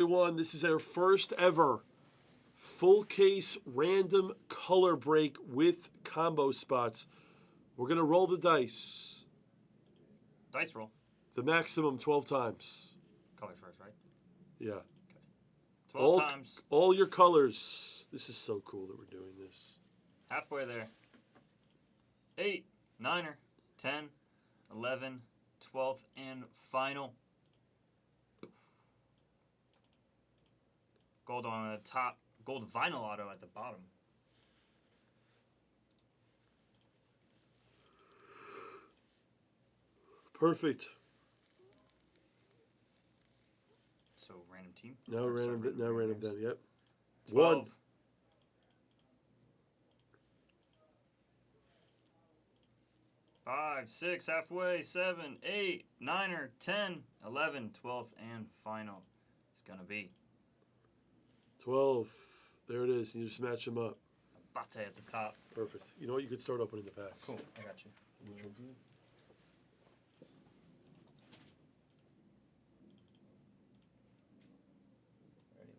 Everyone, this is our first ever full case random color break with combo spots. We're going to roll the dice. Dice roll. The maximum 12 times. Colors first, right? Yeah. Okay. 12 times. All your colors. This is so cool that we're doing this. Halfway there. 8, 9er, 10, 11, 12th, and final. Gold on the top. Gold vinyl auto at the bottom. Perfect. So random team. Now random then. Yep. 12. 1. 5, 6, halfway, 7, 8, 9er, 10, 11, 12th, and final. It's gonna be 12. There it is. You just match them up. Abate at the top. Perfect. You know what? You could start opening the packs. Cool. I got you. Ready,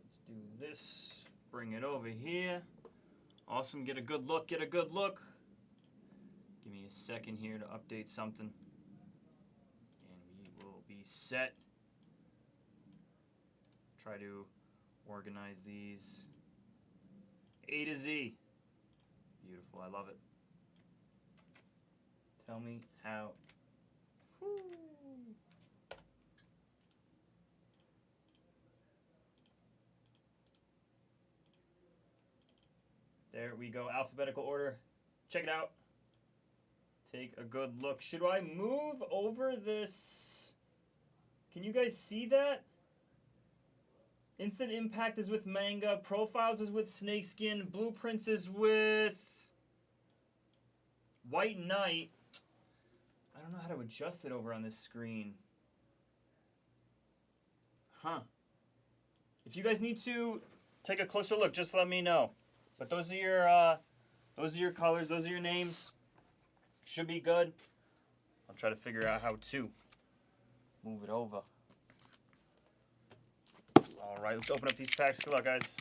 let's do this. Bring it over here. Awesome. Get a good look. Get a good look. Give me a second here to update something. And we will be set. Try to organize these A to Z. Beautiful. I love it. Tell me how. Woo. There we go. Alphabetical order. Check it out. Take a good look. Should I move over this? Can you guys see that? Instant Impact is with Manga. Profiles is with Snakeskin. Blueprints is with White Knight. I don't know how to adjust it over on this screen. Huh. If you guys need to take a closer look, just let me know. But those are your colors. Those are your names. Should be good. I'll try to figure out how to move it over. All right, let's open up these packs. Good luck, guys.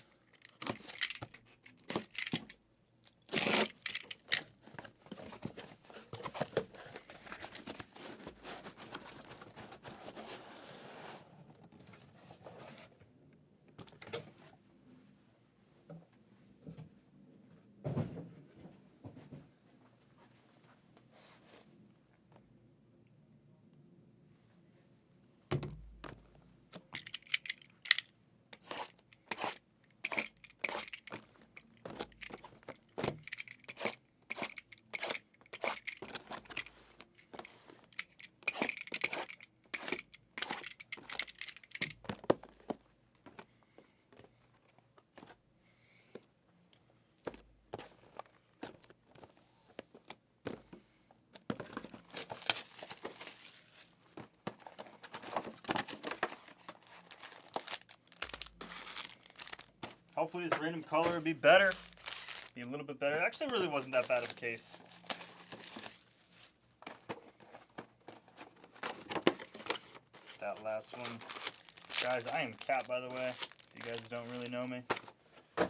Hopefully this random color would be better. Be a little bit better. Actually, it really wasn't that bad of a case. That last one. Guys, I am Cap, by the way. If you guys don't really know me.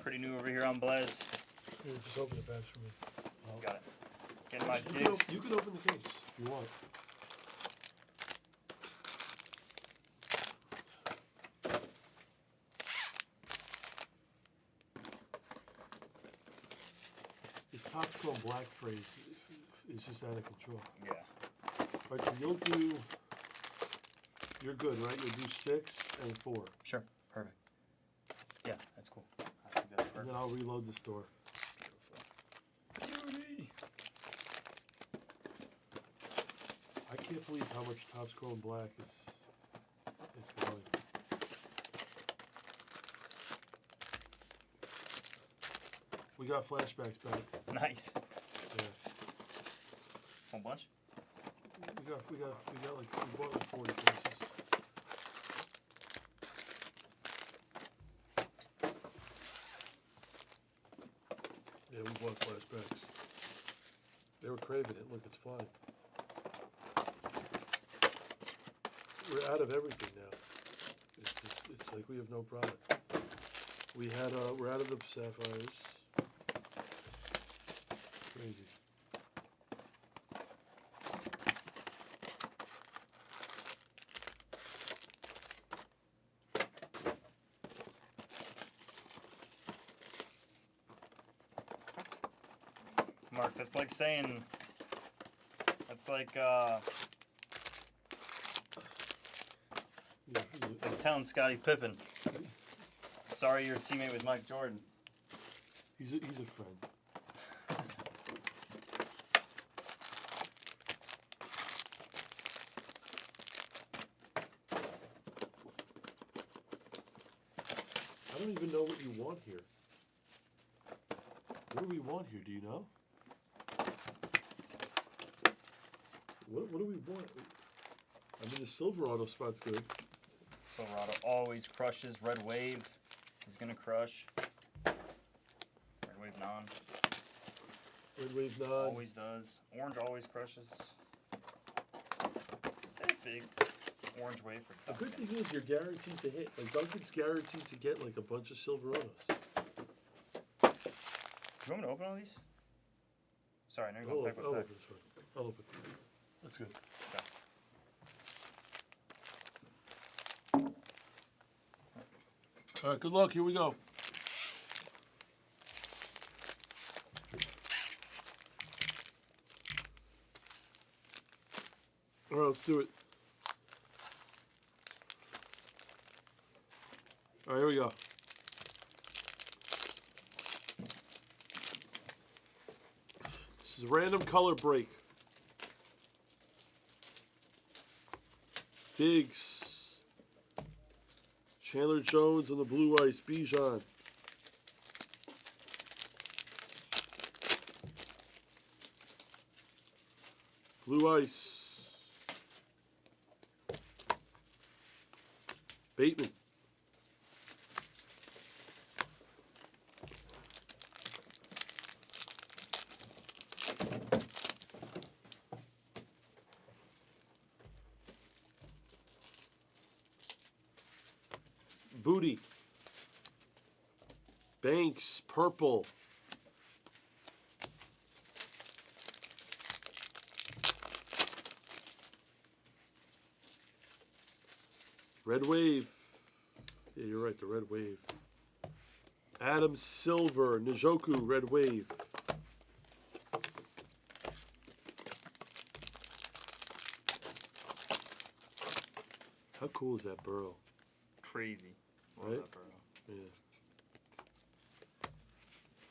Pretty new over here on Blaze. Here, just open the packs for me. Got it. Getting my digs. You can open the case if you want. Top Chrome black phrase is just out of control. Yeah. All right, so you're good, right? You'll do 6 and 4. Sure. Perfect. Yeah, that's cool. I think that's perfect. And then I'll reload the store. Beauty. I can't believe how much Topps Chrome black is going. We got flashbacks back. Nice. Yeah. Whole bunch? We bought like 40 cases. Yeah, we bought flashbacks. They were craving it. Look, it's flying. We're out of everything now. It's like we have no product. We're out of the sapphires. Crazy. Mark, that's like saying. That's like. Yeah, It's like telling Scottie Pippen. Sorry, you're a teammate with Mike Jordan. he's a friend. I don't even know what you want here. What do we want here? Do you know? What do we want? I mean, the Silverado spot's good. Silverado always crushes. Red Wave is gonna crush. Red Wave non Red Wave 9. always does. Orange always crushes. Say it's big. Orange Wave for The good Duncan. thing is you're guaranteed to hit. Like Duncan's guaranteed to get like a bunch of Silverados. Do you want me to open all these? Sorry, I know you're I'll going open, pack I'll by open pack. this one. I'll open. That's good. All right, good luck. Here we go. All right, let's do it. All right, here we go. This is a random color break. Diggs. Chandler Jones on the blue ice. Bijan. Blue ice. Bateman. Booty. Banks, purple. Red Wave. Yeah, you're right, the Red Wave. Adams, silver. Njoku, Red Wave. How cool is that burrow? Crazy. Love Right? that burrow. Yeah.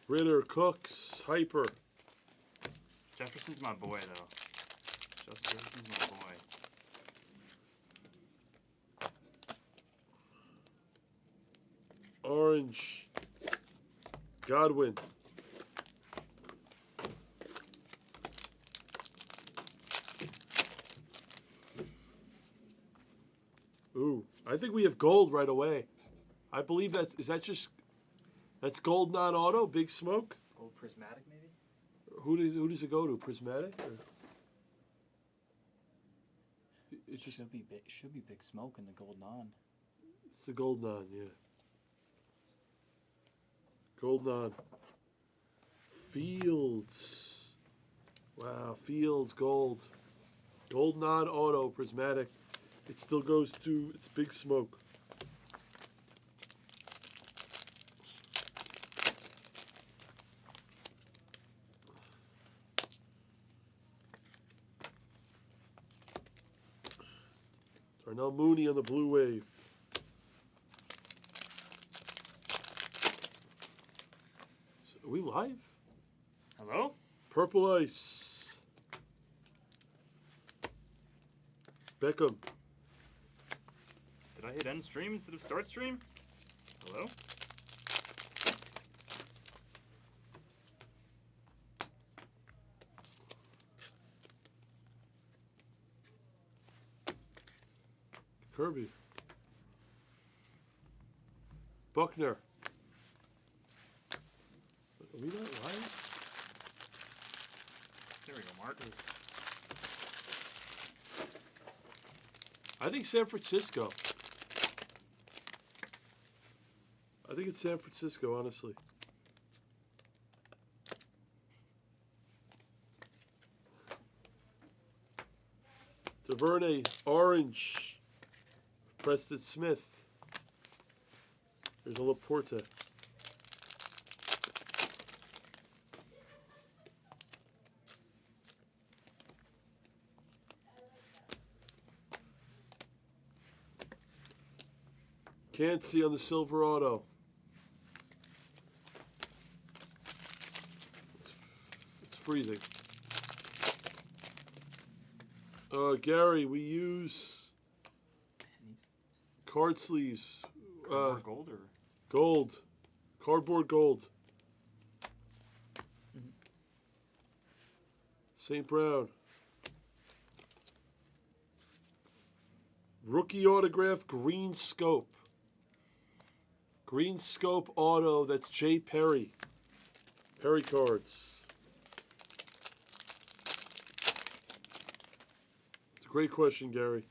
Ritter, Cooks, Hyper. Jefferson's my boy, though. Jefferson's my boy. Orange. Godwin. Ooh, I think we have gold right away. I believe that's gold non-auto, Big Smoke? Gold prismatic, maybe? Who does it go to? Prismatic? Or? It's just Should be big smoke in the gold non. it's the gold non, yeah. Gold non. Fields. Wow, Fields gold. Gold non-auto, prismatic. It still goes to it's Big Smoke. Darnell Mooney on the Blue Wave. Are we live? Hello? Purple Ice. Beckham. Did I hit end stream instead of start stream? Hello? Kirby. Buckner. Are we not live? There we go, Mark. I think San Francisco. I think it's San Francisco, honestly. DuVernay, orange. Preston Smith. There's a Laporta. Can't see on the silver auto. It's freezing. Gary, we use card sleeves. Cardboard gold or? Gold. Cardboard gold. St. Brown. Rookie autograph, green scope. Green scope auto, that's Jay Perry. Perry cards. It's a great question, Gary.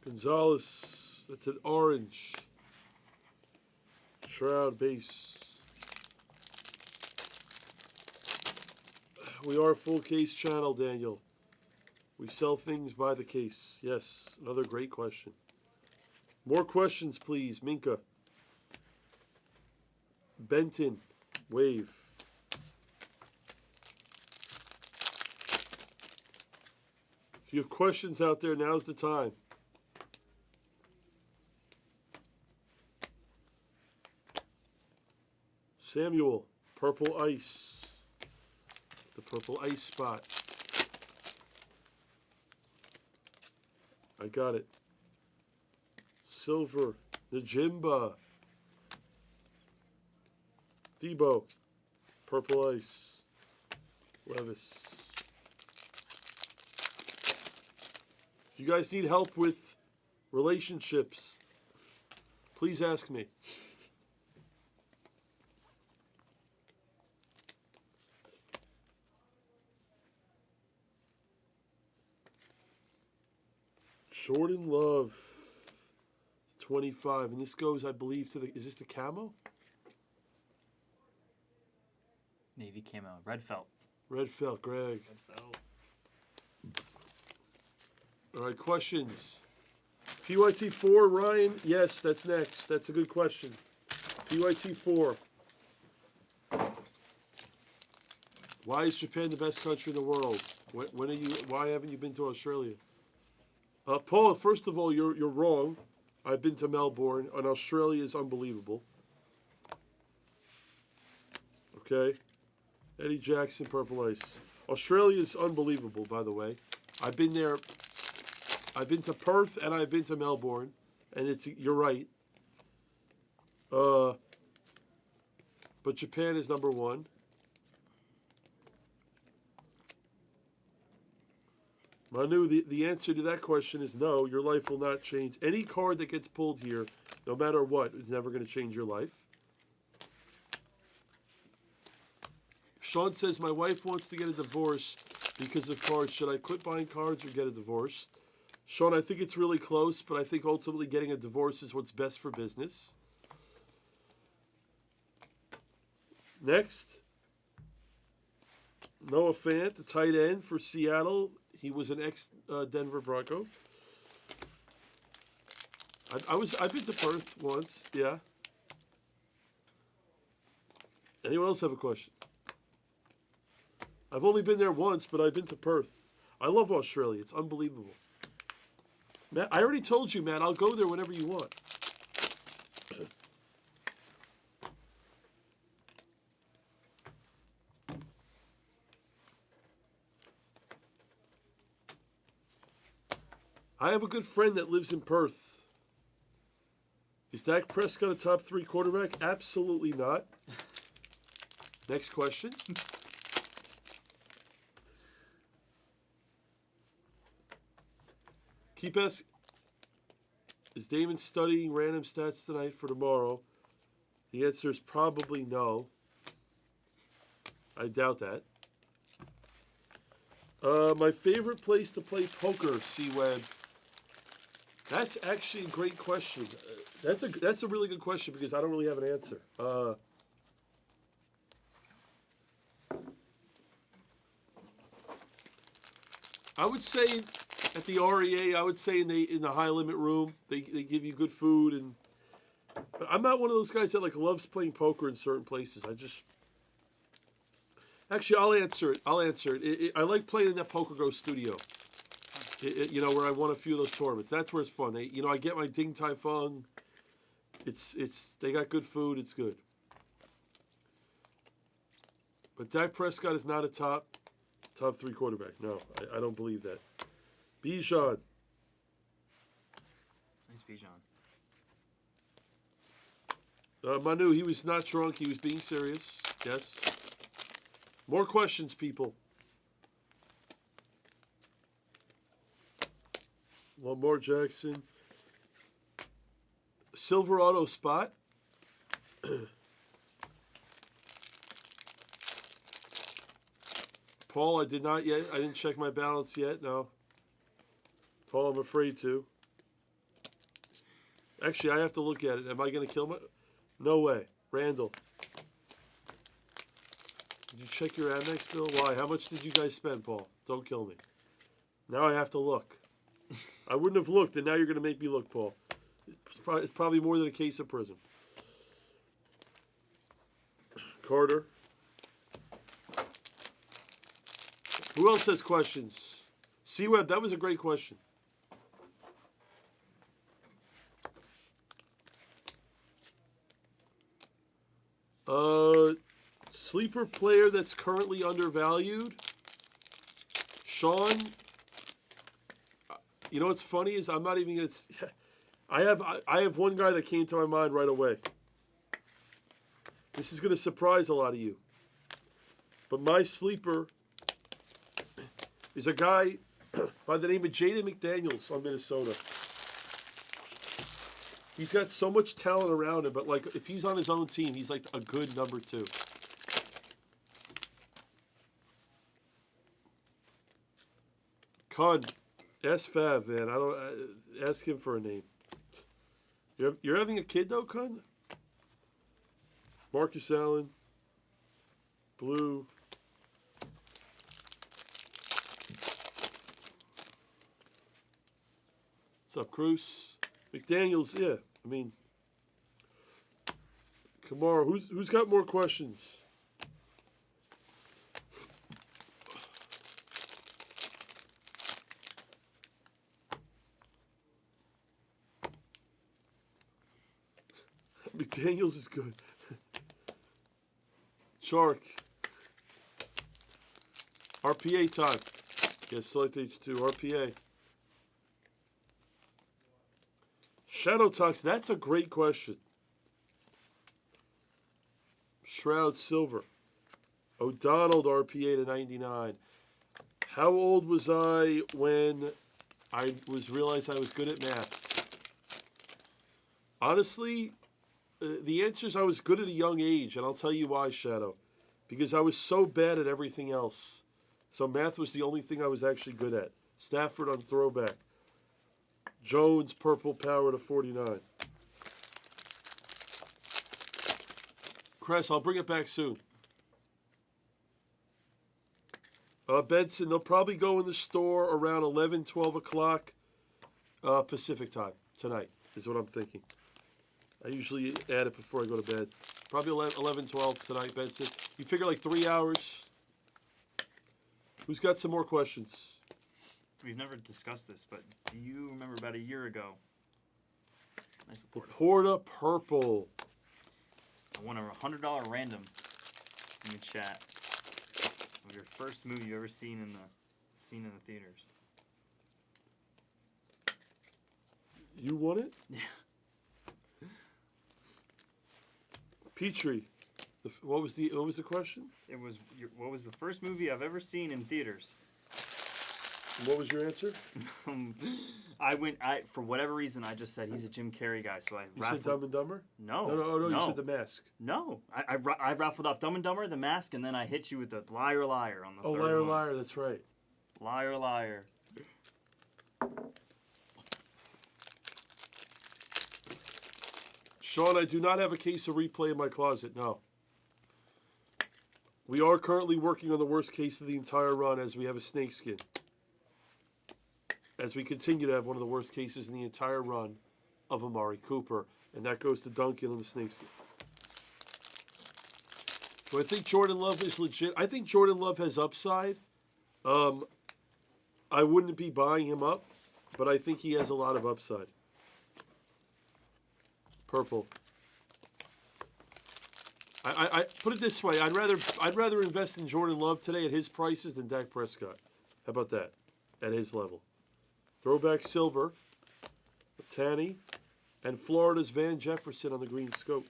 Gonzalez, that's an orange. Shroud base. We are a full case channel, Daniel. We sell things by the case. Yes, another great question. More questions, please. Minka. Benton. Wave. If you have questions out there, now's the time. Samuel. Purple ice. The purple ice spot. I got it. Silver. Najimba. Thebo. Purple ice. Levis. If you guys need help with relationships, please ask me. Jordan Love, 25, and this goes, I believe, to the. Is this the camo? Navy camo, red felt. Red felt, Greg. Red felt. All right, questions. PYT4, Ryan. Yes, that's next. That's a good question. PYT4. Why is Japan the best country in the world? When are you? Why haven't you been to Australia? Paul, first of all, you're wrong. I've been to Melbourne, and Australia is unbelievable. Okay. Eddie Jackson, Purple Ice. Australia is unbelievable, by the way. I've been there. I've been to Perth, and I've been to Melbourne, and you're right. But Japan is number one. Manu, the answer to that question is no, your life will not change. Any card that gets pulled here, no matter what, is never going to change your life. Sean says, my wife wants to get a divorce because of cards. Should I quit buying cards or get a divorce? Sean, I think it's really close, but I think ultimately getting a divorce is what's best for business. Next. Noah Fant, the tight end for Seattle. He was an ex-Denver Bronco. I've been to Perth once, yeah. Anyone else have a question? I've only been there once, but I've been to Perth. I love Australia. It's unbelievable. Matt, I already told you, Matt, I'll go there whenever you want. I have a good friend that lives in Perth. Is Dak Prescott a top 3 quarterback? Absolutely not. Next question. Keep asking. Is Damon studying random stats tonight for tomorrow? The answer is probably no. I doubt that. My favorite place to play poker, C-Web. That's actually a great question. That's a really good question because I don't really have an answer. I would say at the REA, I would say in the high limit room, they give you good food and. But I'm not one of those guys that like loves playing poker in certain places. Actually, I'll answer it. I like playing in that Poker Go studio. You know, where I won a few of those tournaments. That's where it's fun. I get my Ding Tai Fung. They got good food. It's good. But Dak Prescott is not a top 3 quarterback. No, I don't believe that. Bijan. Nice Bijan. Manu, he was not drunk. He was being serious. Yes. More questions, people. Lamar Jackson. Silverado spot. Paul, I did not yet. I didn't check my balance yet. No. Paul, I'm afraid to. Actually, I have to look at it. Am I going to kill my... No way. Randall. Did you check your Amex bill? Why? How much did you guys spend, Paul? Don't kill me. Now I have to look. I wouldn't have looked, and now you're going to make me look, Paul. It's probably more than a case of Prizm. Carter. Who else has questions? C-Web, that was a great question. Sleeper player that's currently undervalued. Sean. You know what's funny is I'm not even gonna. I have one guy that came to my mind right away. This is gonna surprise a lot of you. But my sleeper is a guy by the name of Jaden McDaniels on Minnesota. He's got so much talent around him, but like if he's on his own team, he's like a good number 2. Con, S-Fav, man. I don't ask him for a name. You're having a kid though, Con? Marcus Allen, Blue. What's up, Cruz? McDaniels, yeah. I mean, Kamara, who's got more questions? McDaniels is good. Shark. RPA time. Yes, select H2. RPA. Shadow Talks, that's a great question. Shroud Silver. O'Donnell RPA to 99. How old was I when I realized I was good at math? Honestly, the answer is I was good at a young age, and I'll tell you why, Shadow. Because I was so bad at everything else. So math was the only thing I was actually good at. Stafford on throwback. Jones, purple power to 49. Cress, I'll bring it back soon. Benson, they'll probably go in the store around 11, 12 o'clock Pacific time tonight, is what I'm thinking. I usually add it before I go to bed. Probably 11, 12 tonight, Benson. You figure like 3 hours. Who's got some more questions? We've never discussed this, but do you remember about a year ago? Nice Laporta purple. I won a $100 random in the chat of your first movie you ever seen in the theaters. You won it? Yeah. Petrie. What was the question? It was what was the first movie I've ever seen in theaters? What was your answer? For whatever reason, I just said he's a Jim Carrey guy, so I You said Dumb and Dumber? No. No, you said The Mask. No. I raffled off Dumb and Dumber, The Mask, and then I hit you with the Liar Liar on the third Liar one. Liar, that's right. Liar Liar. Sean, I do not have a case of replay in my closet, no. We are currently working on the worst case of the entire run as we have a snakeskin. As we continue to have one of the worst cases in the entire run of Amari Cooper. And that goes to Duncan on the snakeskin. So I think Jordan Love is legit. I think Jordan Love has upside. I wouldn't be buying him up, but I think he has a lot of upside. Purple. I put it this way: I'd rather invest in Jordan Love today at his prices than Dak Prescott. How about that? At his level. Throwback silver, Tanny, and Florida's Van Jefferson on the green scope.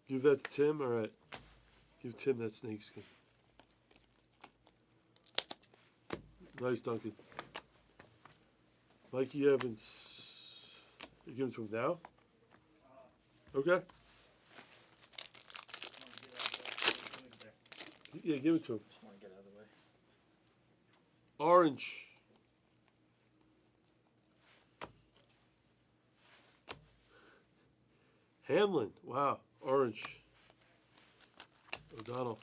Give that to Tim. All right. Give Tim that snakeskin. Nice, Duncan. Mikey Evans. You give it to him now? Okay. Yeah, give it to him. Just want to get out of the way. Orange. Hamlin. Wow. Orange. O'Donnell.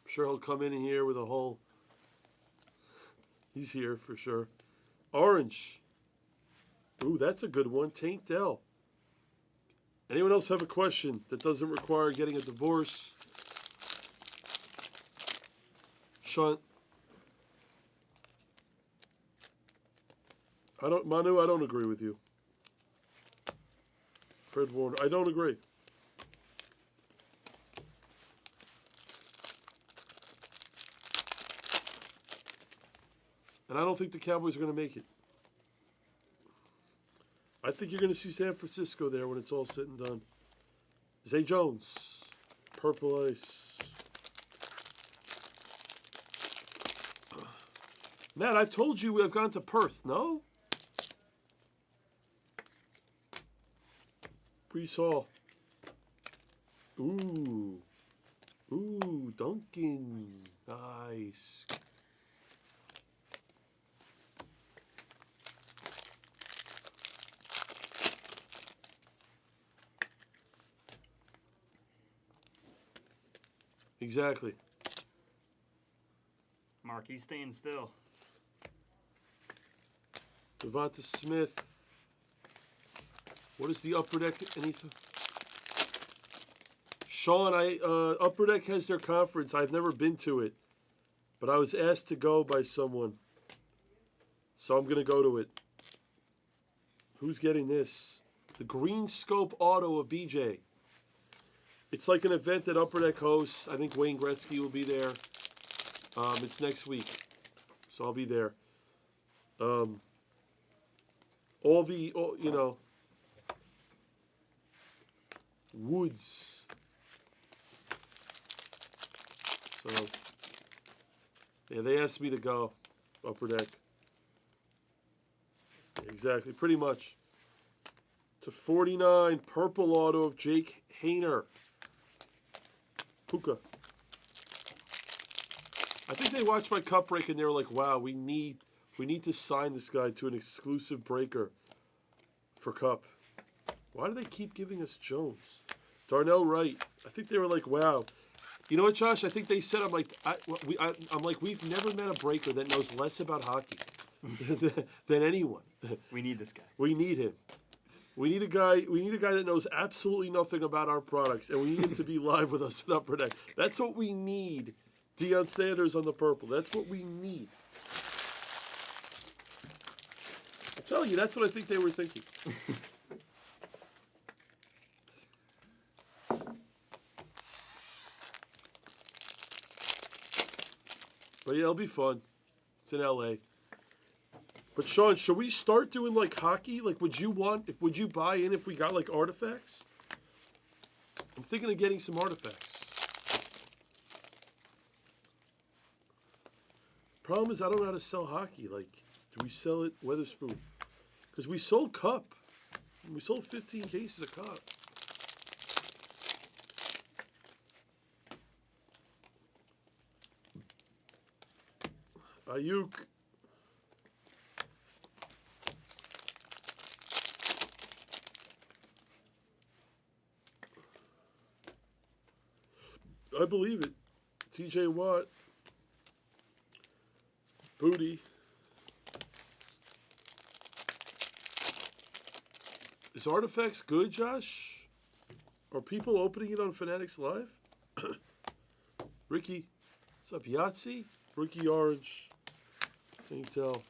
I'm sure he'll come in here with a whole... He's here for sure. Orange. Ooh, that's a good one. Tank Dell. Anyone else have a question that doesn't require getting a divorce? Sean. Manu, I don't agree with you. Fred Warner, I don't agree. And I don't think the Cowboys are going to make it. I think you're going to see San Francisco there when it's all said and done. Zay Jones, Purple Ice. Matt, I've told you I've gone to Perth, no? Brees Hall. Ooh. Ooh, Duncan. Nice. Exactly. Mark, he's staying still. Devonta Smith. What is the Upper Deck? Anything? Sean, Upper Deck has their conference. I've never been to it, but I was asked to go by someone, so I'm gonna go to it. Who's getting this? The Green Scope Auto of BJ. It's like an event that Upper Deck hosts. I think Wayne Gretzky will be there. It's next week, so I'll be there. Woods. So, yeah, they asked me to go. Upper Deck. Exactly, pretty much. To 49, purple auto of Jake Hayner. Puka. I think they watched my cup break and they were like, wow, we need to sign this guy to an exclusive breaker for Cup. Why do they keep giving us Jones? Darnell Wright. I think they were like, wow. You know what, Josh? I think they said, I'm like, we've never met a breaker that knows less about hockey than anyone. We need this guy. We need him. We need a guy that knows absolutely nothing about our products, and we need him to be live with us at Upper Deck. That's what we need. Deion Sanders on the purple. That's what we need. I'm telling you, that's what I think they were thinking. But yeah, it'll be fun. It's in LA. But Sean, should we start doing like hockey? Like, would you buy in if we got like artifacts? I'm thinking of getting some artifacts. Problem is, I don't know how to sell hockey. Like, do we sell it Weatherspoon? Because we sold Cup. We sold 15 cases of Cup. Ayuk. I believe it. TJ Watt. Booty. Is Artifacts good, Josh? Are people opening it on Fanatics Live? Ricky. What's up, Yahtzee? Ricky Orange. Can you tell?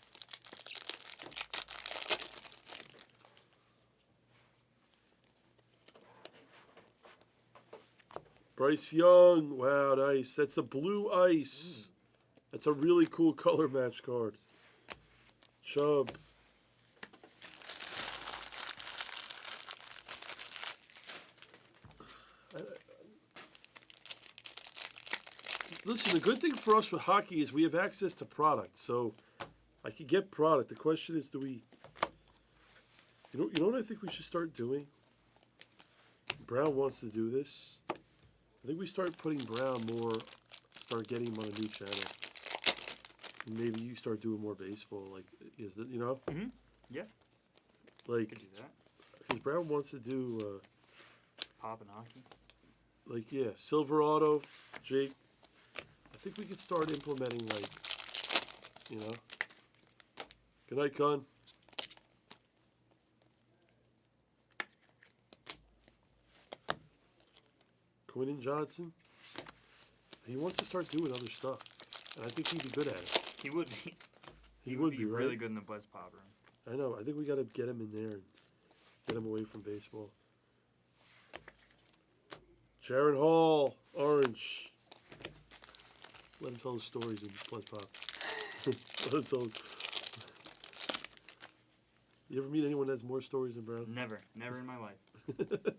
Bryce Young. Wow, nice. That's a blue ice. That's a really cool color match card. Chubb. Listen, the good thing for us with hockey is we have access to product. So I could get product. The question is, do we... You know what I think we should start doing? Brown wants to do this. I think we start putting Brown more, start getting him on a new channel. Maybe you start doing more baseball, like, is it, you know? Mm-hmm. Yeah. Like, Could do that. because Brown wants to do, Pop and hockey. like, yeah, Silver Auto, Jake. I think we could start implementing, like, you know? Good night, Con. Quinton Johnson. He wants to start doing other stuff, and I think he'd be good at it. He would be. He would be, really right? good in the Buzz Pop room. I know. I think we got to get him in there and get him away from baseball. Jaron Hall, orange. Let him tell the stories in Buzz Pop. Let him tell. You ever meet anyone that has more stories than Brown? Never in my life.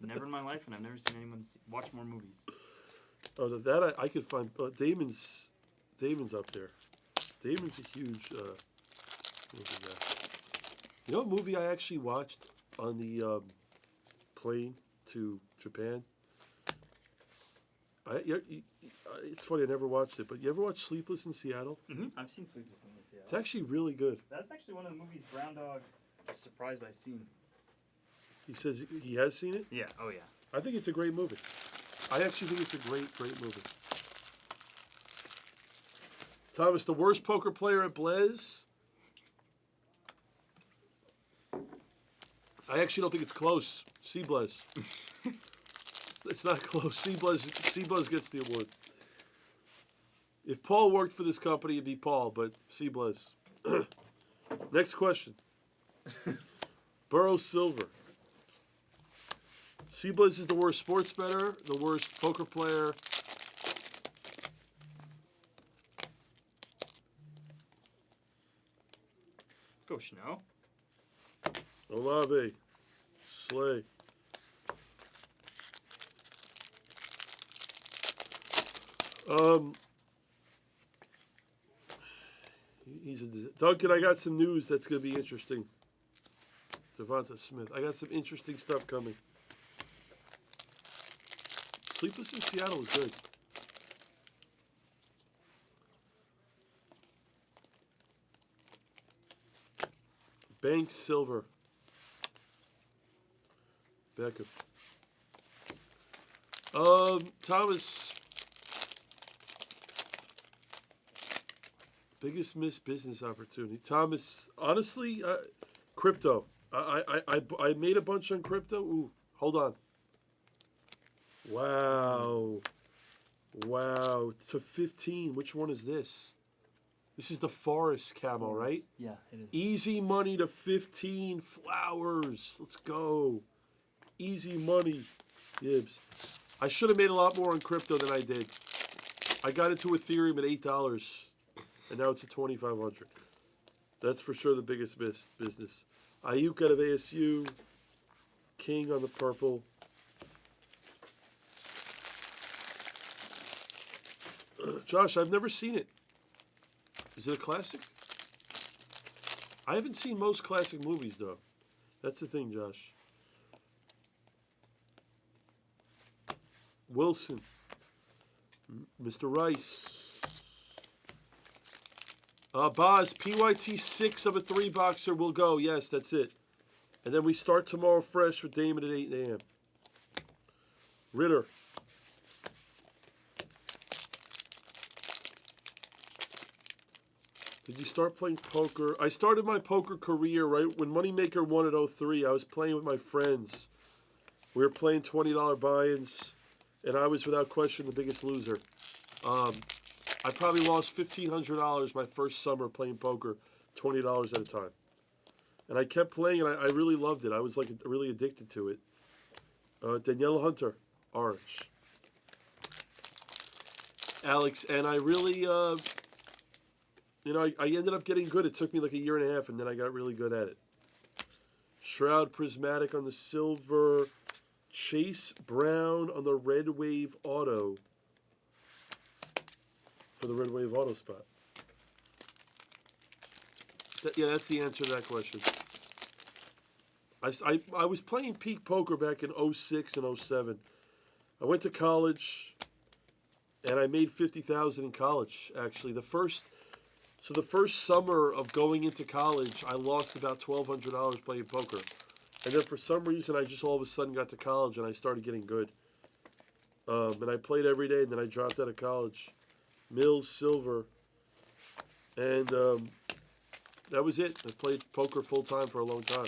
Never in my life, and I've never seen anyone watch more movies. Oh, that I could find. Damon's up there. Damon's a huge movie guy. You know what movie I actually watched on the plane to Japan? It's funny, I never watched it, but you ever watch Sleepless in Seattle? Mm-hmm. I've seen Sleepless in Seattle. It's actually really good. That's actually one of the movies Brown Dog was surprised I seen. He says he has seen it? Yeah, oh yeah. I think it's a great movie. I actually think it's a great movie. Thomas, the worst poker player at Blaise? I actually don't think it's close. C. Blaise. It's not close. C. Blaise gets the award. If Paul worked for this company, it'd be Paul, but C. Blaise. Next question. Burrow Silver. C. Blaise is the worst sports bettor, the worst poker player. Let's go Snow. Olave. Slay. He's a Duncan. I got some news that's going to be interesting. Devonta Smith. I got some interesting stuff coming. Sleepless in Seattle is good. Banks Silver. Beckham. Thomas. Biggest missed business opportunity. Thomas, honestly, crypto. I made a bunch on crypto. Ooh, hold on. Wow. Wow. To 15. Which one is this? This is the forest camo, right? Yeah, it is. Easy money to 15. Flowers. Let's go. Easy money. Gibbs. I should have made a lot more on crypto than I did. I got into Ethereum at $8, and now it's at $2,500. That's for sure the biggest business. Ayuk out of ASU. King on the purple. Josh, I've never seen it. Is it a classic? I haven't seen most classic movies, though. That's the thing, Josh. Wilson. Mr. Rice. Boz, PYT 6 of a 3-boxer will go. Yes, that's it. And then we start tomorrow fresh with Damon at 8 a.m. Ritter. Did you start playing poker? I started my poker career right when Moneymaker won at 03. I was playing with my friends. We were playing $20 buy-ins, and I was without question the biggest loser. I probably lost $1,500 my first summer playing poker, $20 at a time. And I kept playing, and I really loved it. I was like really addicted to it. Danielle Hunter, orange. Alex, and I really, I ended up getting good. It took me like a year and a half, and then I got really good at it. Shroud Prismatic on the silver. Chase Brown on the Red Wave Auto. For the Red Wave Auto spot. Yeah, that's the answer to that question. I was playing peak poker back in 06 and 07. I went to college, and I made $50,000 in college, actually. The first summer of going into college, I lost about $1,200 playing poker. And then for some reason, I just all of a sudden got to college, and I started getting good. And I played every day, and then I dropped out of college. Mills, silver. And that was it. I played poker full-time for a long time.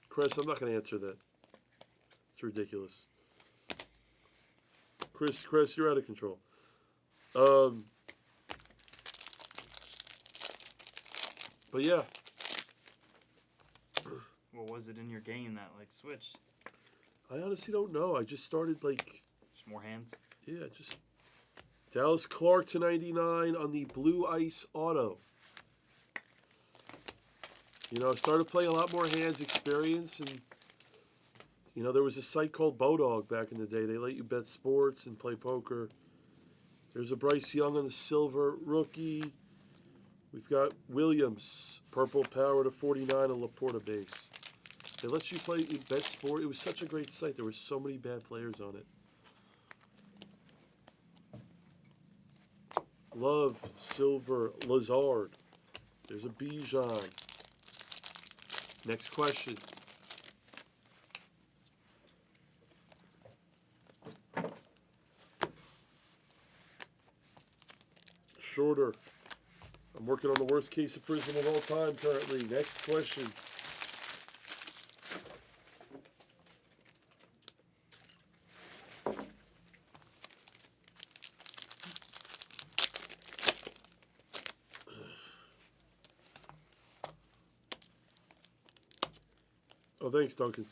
Chris, I'm not going to answer that. It's ridiculous. Chris, you're out of control. But yeah. What was it in your game that like switched? I honestly don't know. I just started like... Just more hands? Yeah, just... Dallas Clark to 99 on the Blue Ice Auto. I started playing a lot more hands experience, and there was a site called Bodog back in the day. They let you bet sports and play poker. There's a Bryce Young on the silver rookie. We've got Williams, purple power to 49 on Laporta base. They let you bet sport. It was such a great site. There were so many bad players on it. Love, silver, Lazard. There's a Bijan. Next question. Shorter. I'm working on the worst case of Prizm of all time currently. Next question. Oh, thanks, Duncan.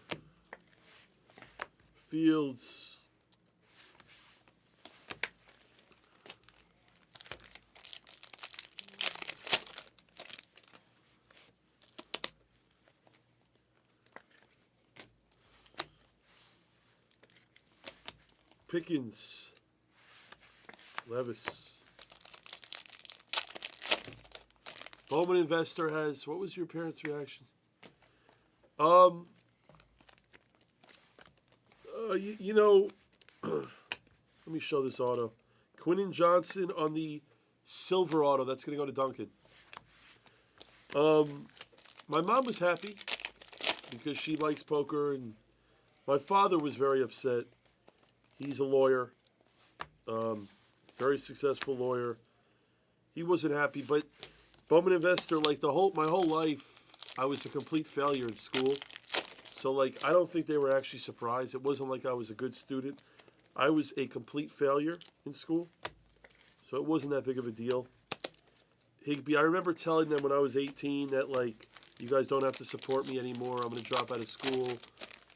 Fields. Pickens. Levis. Bowman Investor has... What was your parents' reaction? Let me show this auto. Quinnen Johnson on the silver auto. That's going to go to Duncan. My mom was happy because she likes poker, and my father was very upset. He's a lawyer, very successful lawyer. He wasn't happy, but Bowman Investor, like my whole life, I was a complete failure in school. So, like, I don't think they were actually surprised. It wasn't like I was a good student. I was a complete failure in school. So it wasn't that big of a deal. Higby, I remember telling them when I was 18 that, like, you guys don't have to support me anymore. I'm going to drop out of school,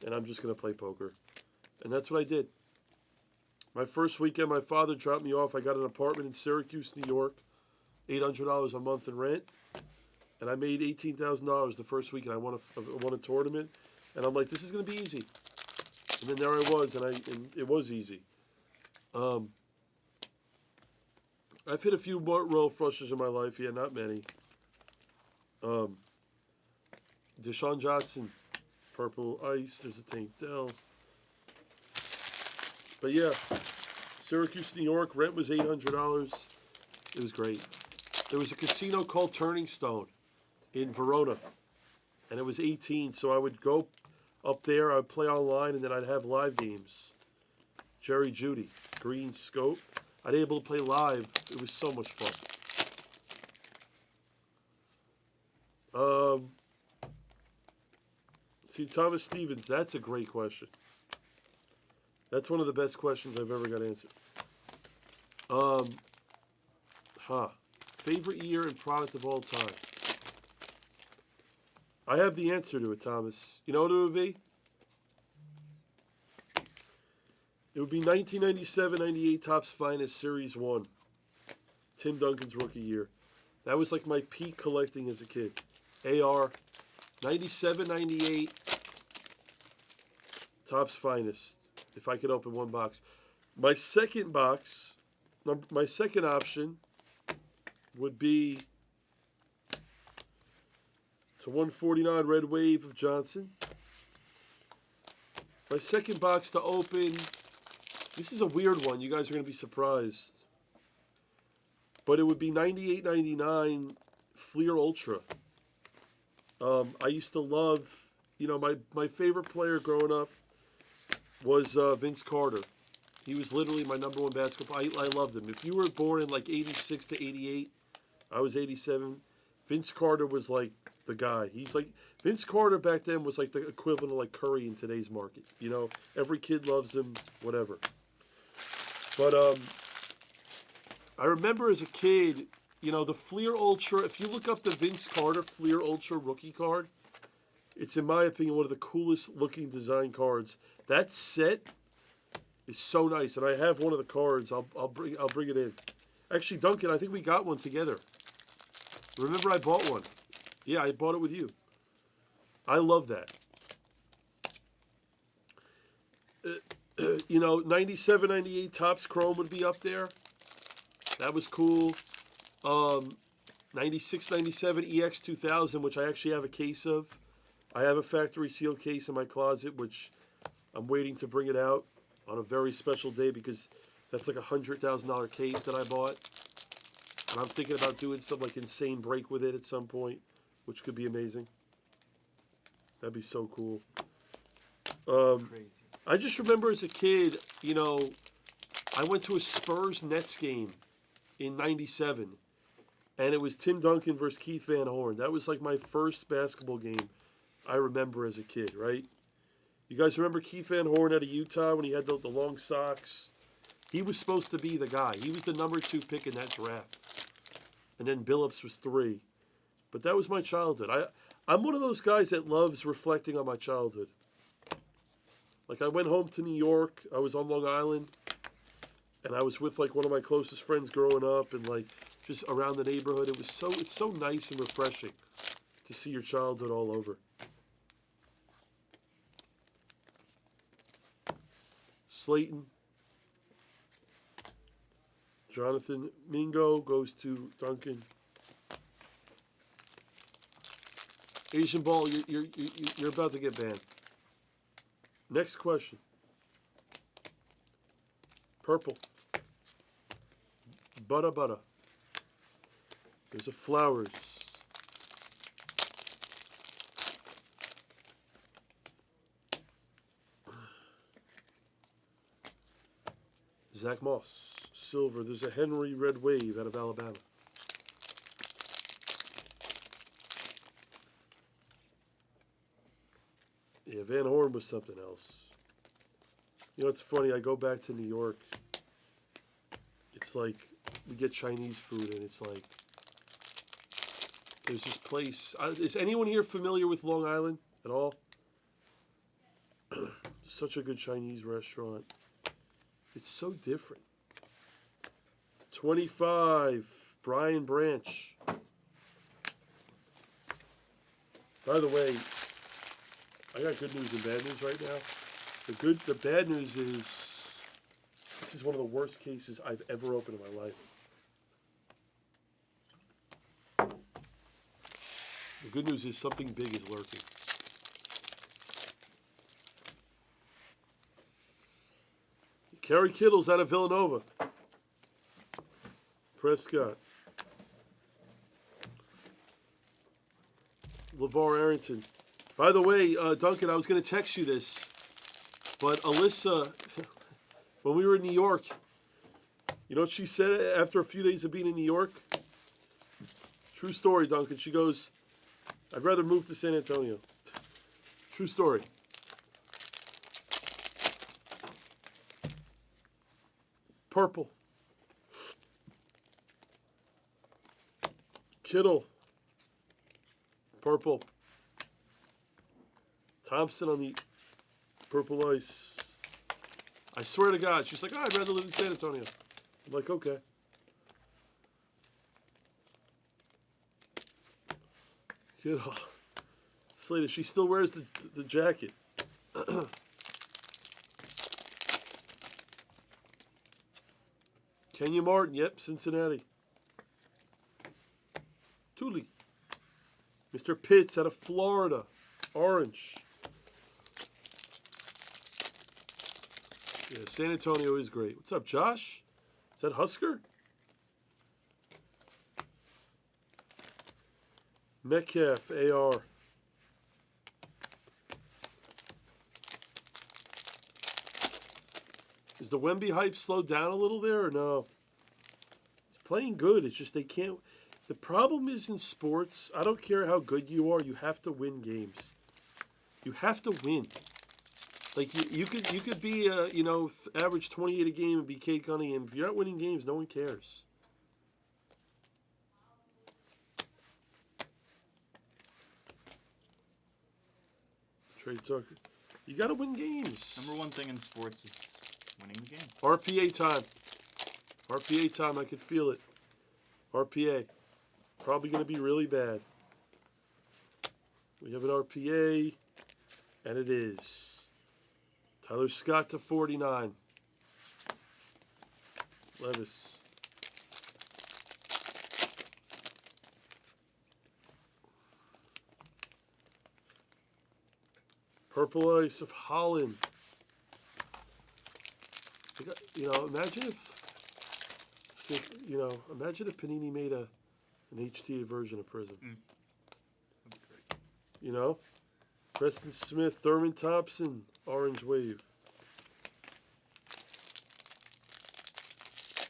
and I'm just going to play poker. And that's what I did. My first weekend, my father dropped me off. I got an apartment in Syracuse, New York, $800 a month in rent. And I made $18,000 the first weekend. I won a tournament. And I'm like, this is going to be easy. And then there I was, and it was easy. I've hit a few more royal flushes in my life. Yeah, not many. Deshaun Johnson, purple ice. There's a Tank Dell. But yeah, Syracuse, New York, rent was $800. It was great. There was a casino called Turning Stone in Verona, and it was 18. So I would go up there, I'd play online, and then I'd have live games. Jerry Judy, Green Scope. I'd be able to play live. It was so much fun. See, Thomas Stevens, that's a great question. That's one of the best questions I've ever got answered. Favorite year and product of all time. I have the answer to it, Thomas. You know what it would be? It would be 1997-98 Topps Finest Series 1. Tim Duncan's rookie year. That was like my peak collecting as a kid. AR, 97-98 Topps Finest. If I could open one box. My second box, my second option would be to 149 Red Wave of Johnson. My second box to open, this is a weird one. You guys are going to be surprised. But it would be 98-99 Fleer Ultra. I used to love, my favorite player growing up was Vince Carter. He was literally my number one basketball. I loved him. If you were born in like 86 to 88, I was 87. Vince Carter was like the guy. Vince Carter back then was like the equivalent of like Curry in today's market. Every kid loves him, whatever. But I remember as a kid, the Fleer Ultra, if you look up the Vince Carter Fleer Ultra rookie card, it's, in my opinion, one of the coolest looking design cards. That set is so nice, and I have one of the cards. I'll bring it in. Actually, Duncan, I think we got one together. Remember I bought one. Yeah, I bought it with you. I love that. 97-98 Topps Chrome would be up there. That was cool. 96-97 EX 2000, which I actually have a case of. I have a factory sealed case in my closet, which I'm waiting to bring it out on a very special day because that's like a $100,000 case that I bought. And I'm thinking about doing some like insane break with it at some point, which could be amazing. That'd be so cool. Crazy. I just remember as a kid, I went to a Spurs Nets game in 97, and it was Tim Duncan versus Keith Van Horn. That was like my first basketball game I remember as a kid, right? You guys remember Keith Van Horn out of Utah when he had the long socks? He was supposed to be the guy. He was the number 2 pick in that draft. And then Billups was 3. But that was my childhood. I'm one of those guys that loves reflecting on my childhood. Like, I went home to New York. I was on Long Island. And I was with, like, one of my closest friends growing up. And, like, just around the neighborhood. It's so nice and refreshing to see your childhood all over. Slayton. Jonathan Mingo goes to Duncan. Asian Ball, you're about to get banned. Next question. Purple. Butter butter. There's a Flowers. Zach Moss. Silver. There's a Henry Red Wave out of Alabama. Yeah, Van Horn was something else. It's funny. I go back to New York. It's like we get Chinese food, and it's like there's this place. Is anyone here familiar with Long Island at all? Such a good Chinese restaurant. It's so different. 25, Brian Branch. By the way, I got good news and bad news right now. The bad news is this is one of the worst cases I've ever opened in my life. The good news is something big is lurking. Kerry Kittles out of Villanova. Prescott. LeVar Arrington. By the way, Duncan, I was going to text you this, but Alyssa, when we were in New York, you know what she said after a few days of being in New York? True story, Duncan. She goes, I'd rather move to San Antonio. True story. Purple. Kittle. Purple. Thompson on the purple ice. I swear to God, she's like, oh, I'd rather live in San Antonio. I'm like, okay. Kittle. Slater, she still wears the jacket. Kenya Martin, yep, Cincinnati. Thule. Mr. Pitts out of Florida, orange. Yeah, San Antonio is great. What's up, Josh? Is that Husker? Metcalf, AR. Is the Wemby hype slowed down a little there or no? He's playing good. It's just they can't. The problem is in sports, I don't care how good you are, you have to win games. You have to win. Like you could be average 28 a game and be Kate Cunningham. If you're not winning games, no one cares. Trey Tucker. You got to win games. Number one thing in sports is winning the game. RPA time. RPA time. I could feel it. RPA. Probably going to be really bad. We have an RPA, and it is. Tyler Scott to 49. Levis. Purple Ice of Holland. Imagine if Panini made an HTA version of Prizm. That'd be great. You know? Preston Smith, Thurman Thompson, Orange Wave.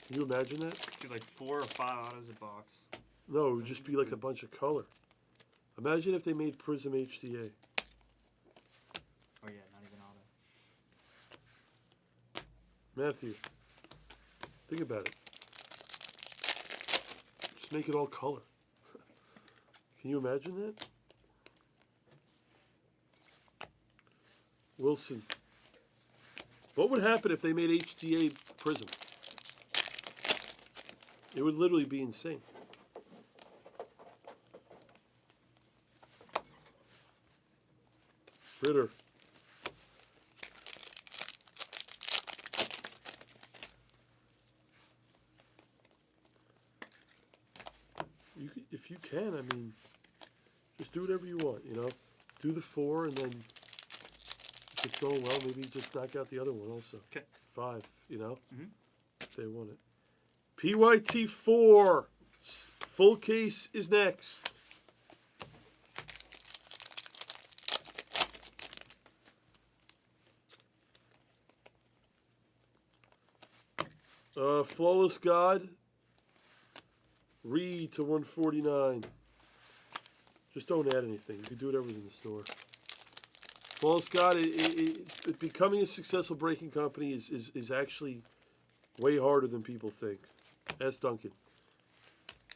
Can you imagine that? Do like 4 or 5 autos a box. No, it would just be like a bunch of color. Imagine if they made Prizm HTA. Oh yeah, not even auto. Matthew, think about it. Just make it all color. Can you imagine that? Wilson. What would happen if they made HTA Prizm? It would literally be insane. Ritter. If you can, I mean, just do whatever you want, you know? Do the 4, and then if it's going well, maybe just knock out the other one also. Okay. 5, you know? Mm-hmm. If they want it. PYT 4. Full case is next. Flawless God. Reed to 149. Just don't add anything. You can do whatever's in the store. Flawless God, it becoming a successful breaking company is actually way harder than people think. Ask Duncan.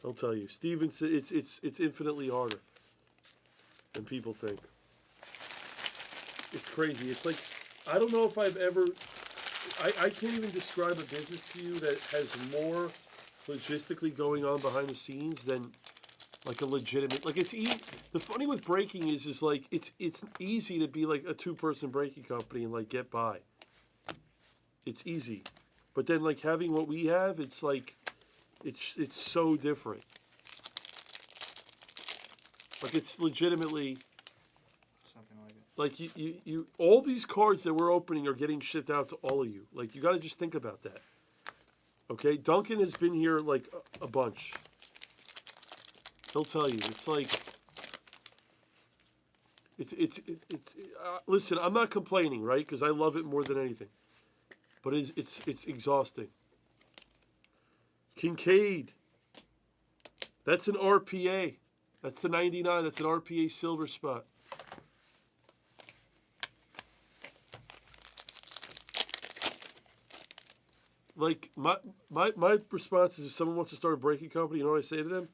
I'll tell you. Steven said it's infinitely harder than people think. It's crazy. It's like, I don't know if I've ever... I can't even describe a business to you that has more logistically going on behind the scenes than like a legitimate, like it's easy. The funny with breaking is like it's easy to be like a 2-person breaking company and like get by. It's easy, but then like having what we have, it's like it's so different. Like it's legitimately Something like it. like you all these cards that we're opening are getting shipped out to all of you. Like you got to just think about that. Okay, Duncan has been here like a bunch. He'll tell you. It's like listen, I'm not complaining, right? Because I love it more than anything. But it's exhausting. Kincaid. That's an RPA. That's the 99. That's an RPA silver spot. Like my response is, if someone wants to start a breaking company, you know what I say to them?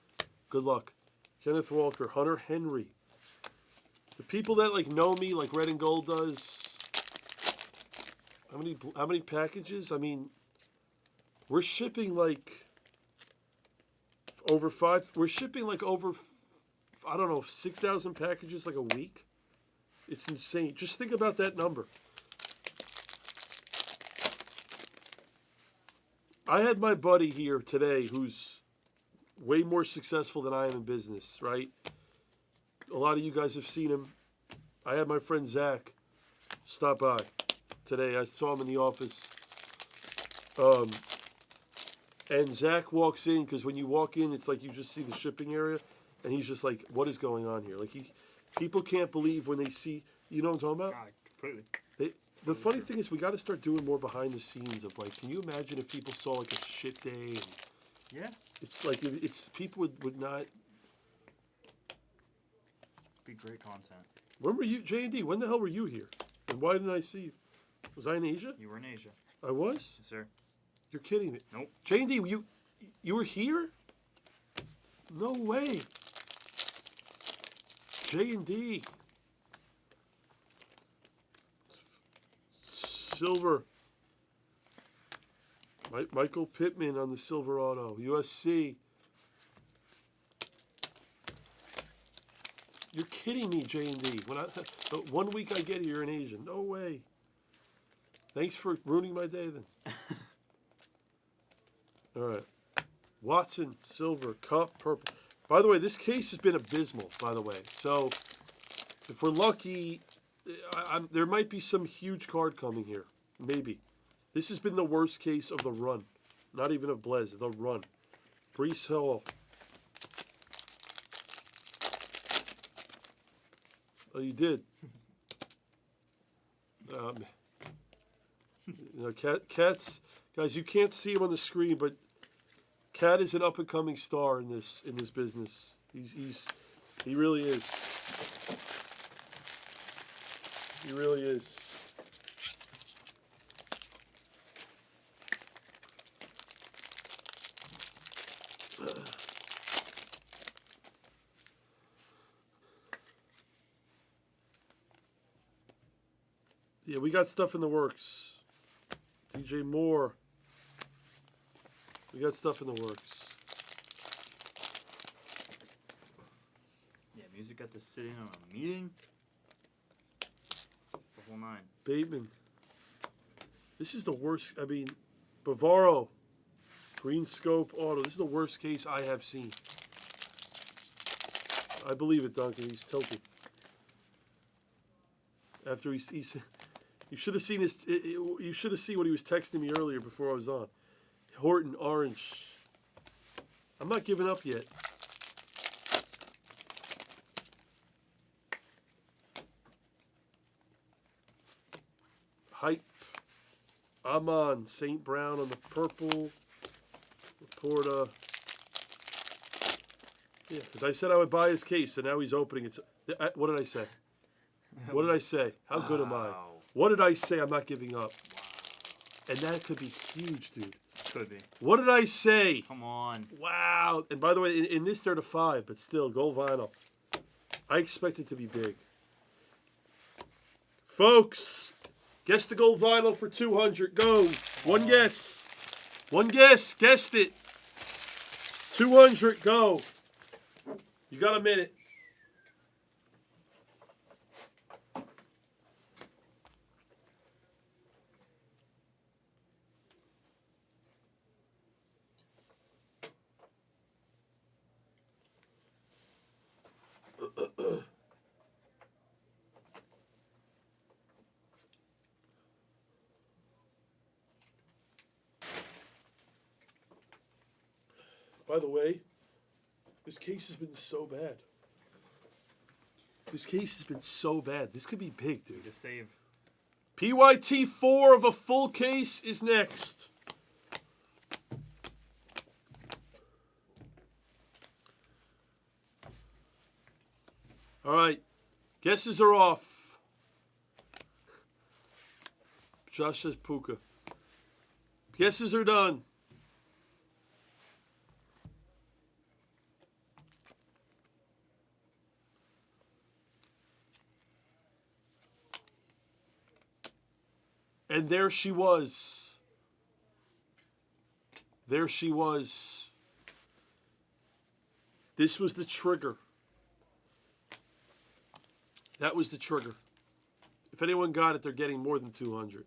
Good luck. Kenneth Walker, Hunter Henry. The people that like know me, like Red and Gold does. How many packages? I mean, we're shipping like over 5. We're shipping like over, I don't know, 6,000 packages like a week. It's insane. Just think about that number. I had my buddy here today who's way more successful than I am in business, right? A lot of you guys have seen him. I had my friend Zach stop by today. I saw him in the office. And Zach walks in, because when you walk in, it's like you just see the shipping area, and he's just like, what is going on here? Like, people can't believe when they see, you know what I'm talking about? Completely. The funny thing is, we got to start doing more behind the scenes of, like, can you imagine if people saw like a shit day? And Yeah. it's like, it's people would not. Be great content. When were you, J&D? When the hell were you here? And why didn't I see you? Was I in Asia? You were in Asia. I was? Yes, sir. You're kidding me. Nope. J&D, you were here? No way. J&D. Silver. Michael Pittman on the silver auto. USC. You're kidding me, J&D. When 1 week I get here in Asia. No way. Thanks for ruining my day then. All right. Watson, silver, cup, purple. By the way, this case has been abysmal, by the way. So, if we're lucky, there might be some huge card coming here. Maybe. This has been the worst case of the run. Not even of Blez, the run. Brees Hall. Oh, you did? Cat's... Guys, you can't see him on the screen, but Cat is an up-and-coming star in this business. He really is. He really is. Yeah, we got stuff in the works. DJ Moore. We got stuff in the works. Yeah, music got to sit in on a meeting. The whole 9. Bateman. This is the worst. I mean, Bavaro. Green Scope Auto. This is the worst case I have seen. I believe it, Duncan. He's tilted. After he's you should have seen his. You should have seen what he was texting me earlier before I was on. Horton Orange. I'm not giving up yet. Hype. Amon St. Brown on the purple. Laporta. Yeah, because I said I would buy his case, and now he's opening it. What did I say? What did I say? How good am I? What did I say? I'm not giving up. Wow. And that could be huge, dude. Could be. What did I say? Come on. Wow. And by the way, in this, they're to 5, but still, gold vinyl. I expect it to be big. Folks, guess the gold vinyl for 200. Go. One guess. One guess. Guessed it. 200. Go. You got a minute. By the way, this case has been so bad. This case has been so bad. This could be big, dude. To save. PYT 4 of a full case is next. All right. Guesses are off. Josh says Puka. Guesses are done. And there she was. There she was. This was the trigger. That was the trigger. If anyone got it, they're getting more than 200.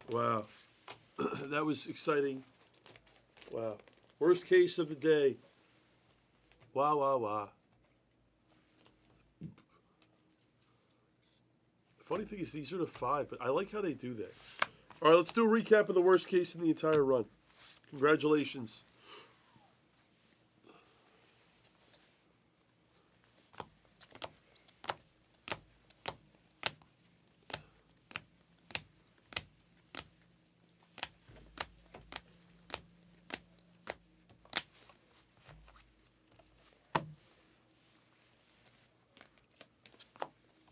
Wow. That was exciting. Wow. Worst case of the day. Wow, wow, wow. Funny thing is, these are the 5, but I like how they do that. All right, let's do a recap of the worst case in the entire run. Congratulations.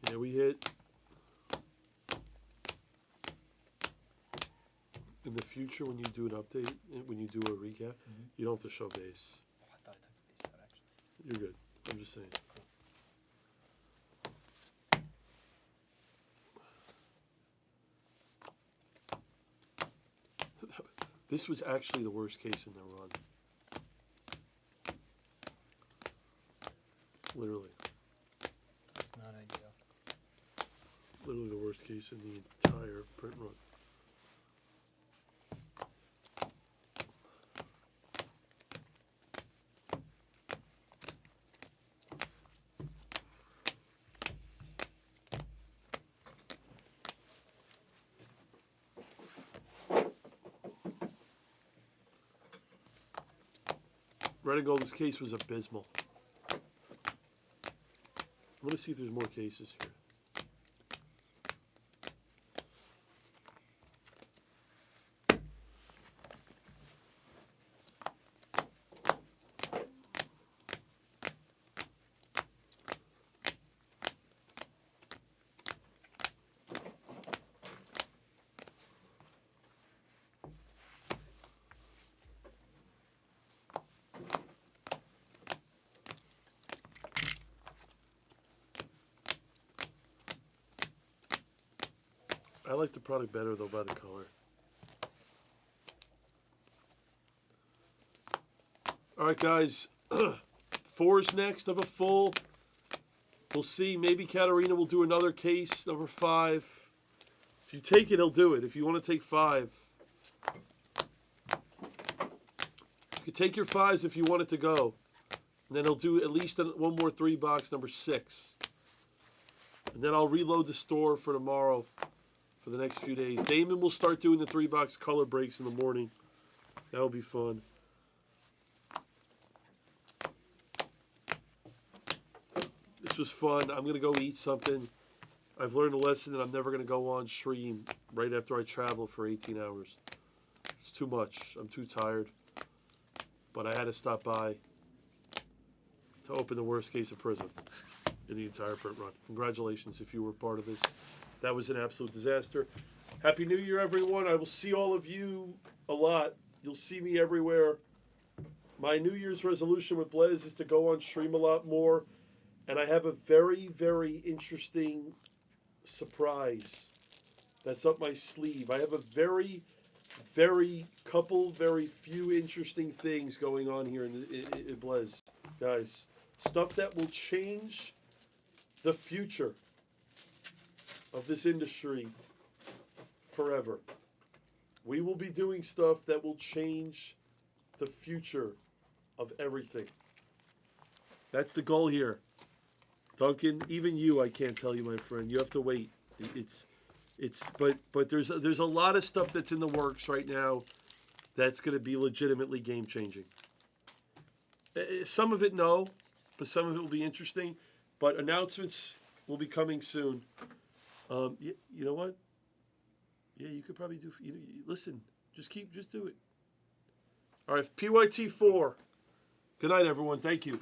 Yeah, we hit. In the future, when you do an update, when you do a recap, you don't have to show base. Oh, I thought I took the base out, actually. You're good. I'm just saying. This was actually the worst case in the run. Literally. It's not ideal. Literally the worst case in the entire print run. Red and Gold, this case was abysmal. I'm going to see if there's more cases here. I like the product better, though, by the color. All right, guys. 4's next of a full. We'll see. Maybe Katarina will do another case, number 5. If you take it, he'll do it. If you want to take 5. You could take your 5s if you want it to go. And then he'll do at least one more 3-box, number 6. And then I'll reload the store for tomorrow. For the next few days. Damon will start doing the 3-box color breaks in the morning. That'll be fun. This was fun. I'm going to go eat something. I've learned a lesson that I'm never going to go on stream right after I travel for 18 hours. It's too much. I'm too tired. But I had to stop by to open the worst case of Prizm in the entire print run. Congratulations if you were part of this. That was an absolute disaster. Happy New Year, everyone. I will see all of you a lot. You'll see me everywhere. My New Year's resolution with Blaze is to go on stream a lot more. And I have a very, very interesting surprise that's up my sleeve. I have a very few interesting things going on here in Blaze. Guys, stuff that will change the future of this industry forever. We will be doing stuff that will change the future of everything. That's the goal here. Duncan, even you, I can't tell you, my friend. You have to wait. But there's a lot of stuff that's in the works right now that's going to be legitimately game changing. Some of it, no, but some of it will be interesting. But announcements will be coming soon. You know what? Yeah, you could probably do. Listen, just do it. All right, PYT 4. Good night, everyone. Thank you.